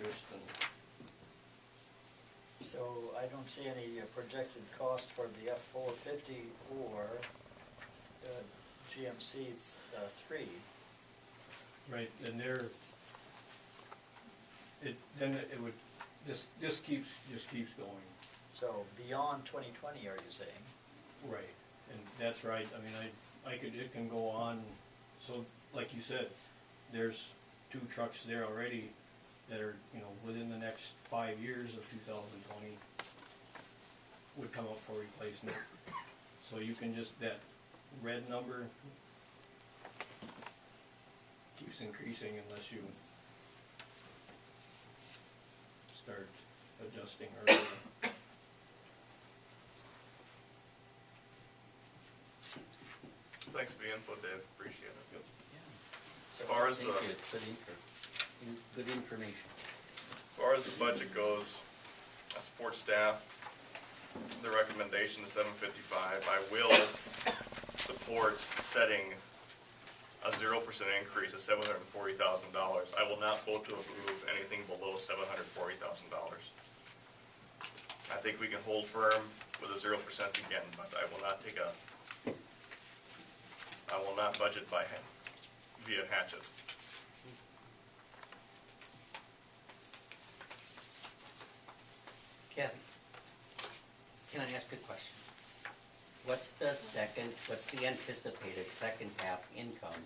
interest and. So I don't see any projected cost for the F-450 or GMC 3. Right, and it would, this keeps going. So beyond 2020, are you saying? Right, and that's right, I mean, it can go on, so, like you said, there's 2 trucks there already that are, within the next 5 years of 2020 would come up for replacement. So you can just, that red number keeps increasing unless you start adjusting earlier. Thanks for the input, Dave, appreciate it. Yeah. As far as Thank you, it's good information. As far as the budget goes, I support staff, the recommendation is $755. I will support setting a 0% increase of $740,000. I will not vote to approve anything below $740,000. I think we can hold firm with a 0% again, but I will not budget via hatchet. Kathy, can I ask a question? What's the anticipated second half income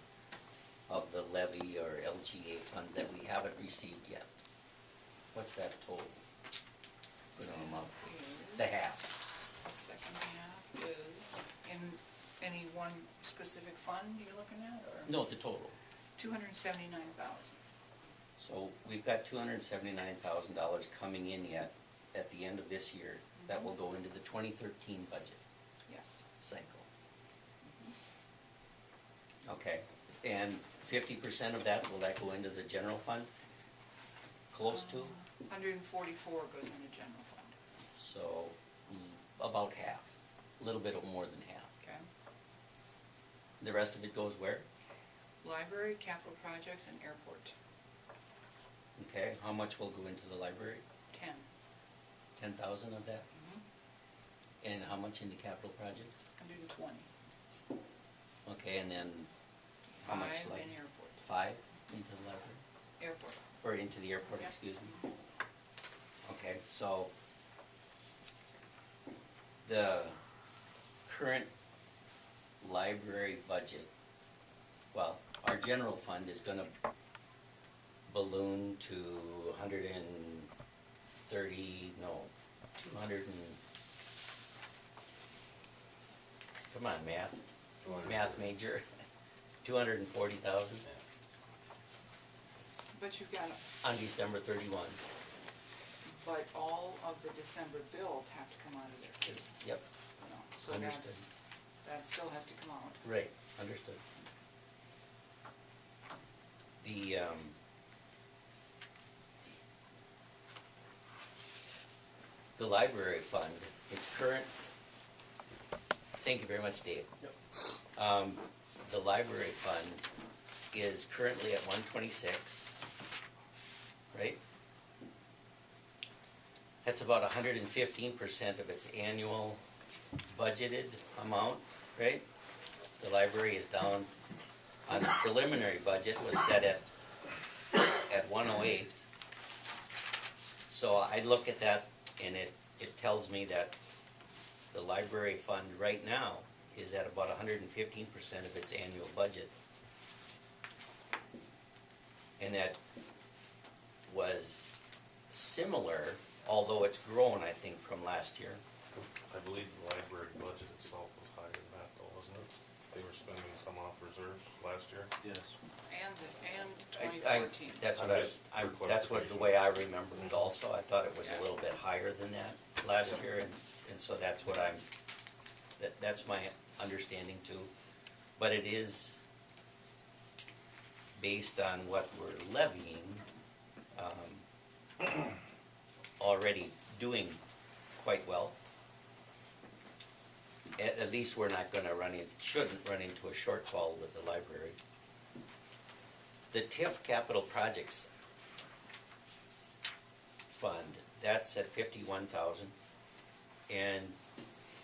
of the levy or LGA funds that we haven't received yet? What's that total? The half. The second half is in any one specific fund you're looking at, or? No, the total. $279,000. So we've got $279,000 coming in yet at the end of this year that will go into the 2013 budget Yes. cycle. Okay, and 50% of that, will that go into the general fund? Close to? 144 goes into general fund. So about half, a little bit more than half. Okay. The rest of it goes where? Library, capital projects, and airport. Okay, how much will go into the library? 10. 10,000 of that? Mm-hmm. And how much into capital project? 120. Okay, and then how much? 5 in airport. 5 into the library? Airport. Or into the airport, Yep. excuse me. Okay, so the current library budget, well, our general fund is gonna balloon to 200 and, come on, math major, 240,000 But you've got, on December 31. but all of the December bills have to come out of there too. Yep, So understood. that still has to come out. Right, understood. The library fund, its current, thank you very much, Dave. Yep. The library fund is currently at 126, right? That's about 115% of its annual budgeted amount, right? The library is down, on the preliminary budget was set at 108. So I look at that and it tells me that the library fund right now is at about 115% of its annual budget. And that was similar, although it's grown, I think, from last year. I believe the library budget itself was higher than that though, wasn't it? They were spending some off reserves last year. Yes. And 2014. That's what that's what the clarification. way I remember it also. I thought it was a little bit higher than that last year, and so that's what that's my understanding too. But it is based on what we're levying, already doing quite well. At least we're not gonna shouldn't run into a shortfall with the library. The TIF capital projects, fund, that's at 51,000. And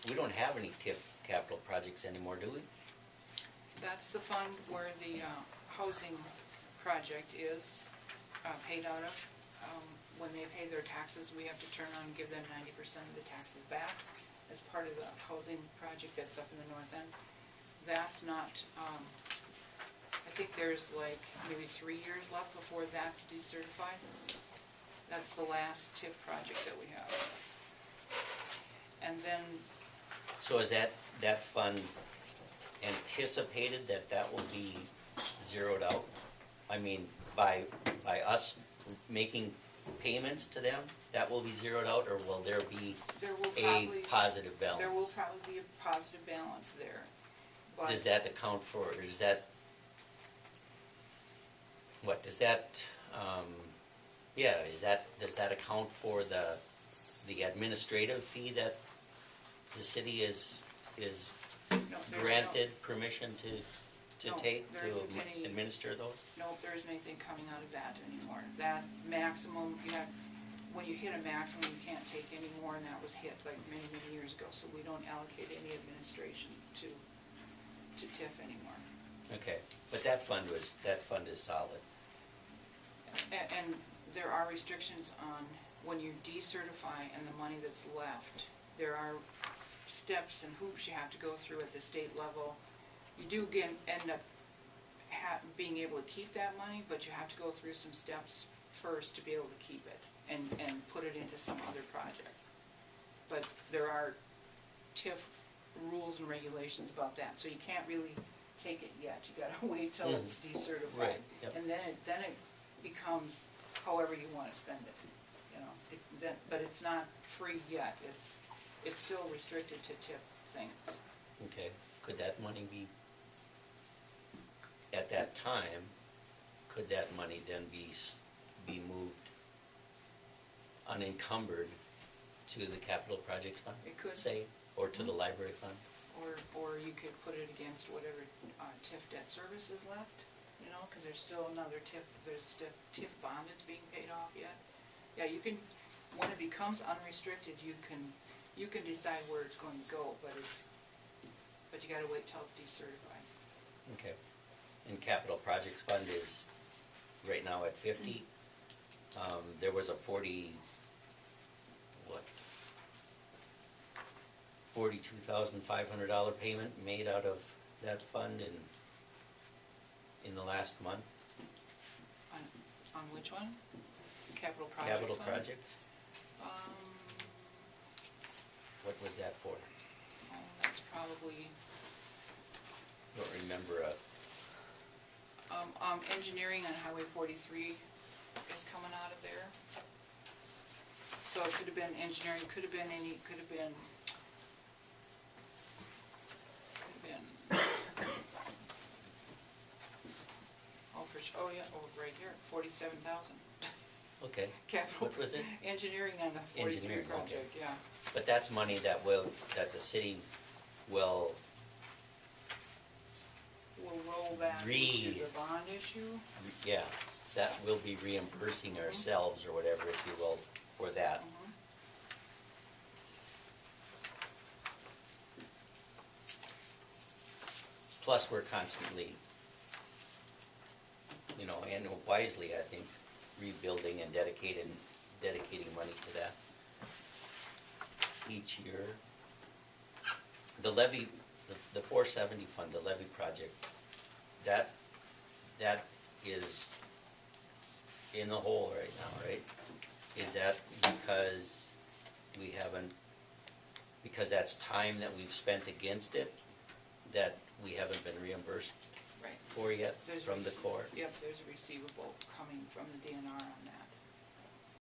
we don't have any TIF capital projects anymore, do we? That's the fund where the housing project is paid out of. When they pay their taxes, we have to turn around and give them 90% of the taxes back as part of the housing project that's up in the north end. That's not, I think there's like maybe 3 years left before that's decertified. That's the last TIF project that we have. And then, So is that fund anticipated that will be zeroed out? I mean, by us making payments to them, that will be zeroed out, or will there be there will a probably, positive balance? there will probably be a positive balance there. But Does that account for, or does that, what, does that, does that account for the administrative fee that the city is no, there's granted permission to No, take, there isn't to any- administer those? No, there isn't anything coming out of that anymore. That maximum, you have, when you hit a maximum, you can't take any more, and that was hit like many, many years ago, so we don't allocate any administration to TIF anymore. Okay, but that fund is solid. And there are restrictions on when you decertify and the money that's left, there are steps and hoops you have to go through at the state level. You do end up being able to keep that money, but you have to go through some steps first to be able to keep it and put it into some other project. But there are TIF rules and regulations about that, so you can't really take it yet. You gotta wait till it's decertified. Right, yep. And then it becomes however you wanna spend it, you know. But it's not free yet. It's still restricted to TIF things. Okay, could that money be, at that time, could that money then be moved unencumbered to the capital projects fund? It could. Say, or to the library fund? Or you could put it against whatever TIF debt service is left, you know, because there's still another there's a TIF bond that's being paid off yet. Yeah, you can, when it becomes unrestricted, you can decide where it's going to go, but you gotta wait till it's decertified. Okay, and capital projects fund is right now at 50. There was a $42,500 payment made out of that fund in the last month. On which one? Capital project Capital fund? projects, what was that for? That's probably, Don't remember engineering on Highway 43 is coming out of there. So it could have been engineering, could have been, right here, 47,000. okay, Capital. what was it? Engineering on the 43 Engineering, okay. project, yeah. But that's money that the city will, We'll roll back into the bond issue. yeah, that will be reimbursing ourselves or whatever, if you will, for that. Plus, we're constantly, and wisely, I think, rebuilding and dedicating money to that each year. The levy, the 470 fund, the levy project, that is in the hole right now, right? Is that because because that's time that we've spent against it, that we haven't been reimbursed Right. for yet There's from the court? Yep, there's a receivable coming from the DNR on that.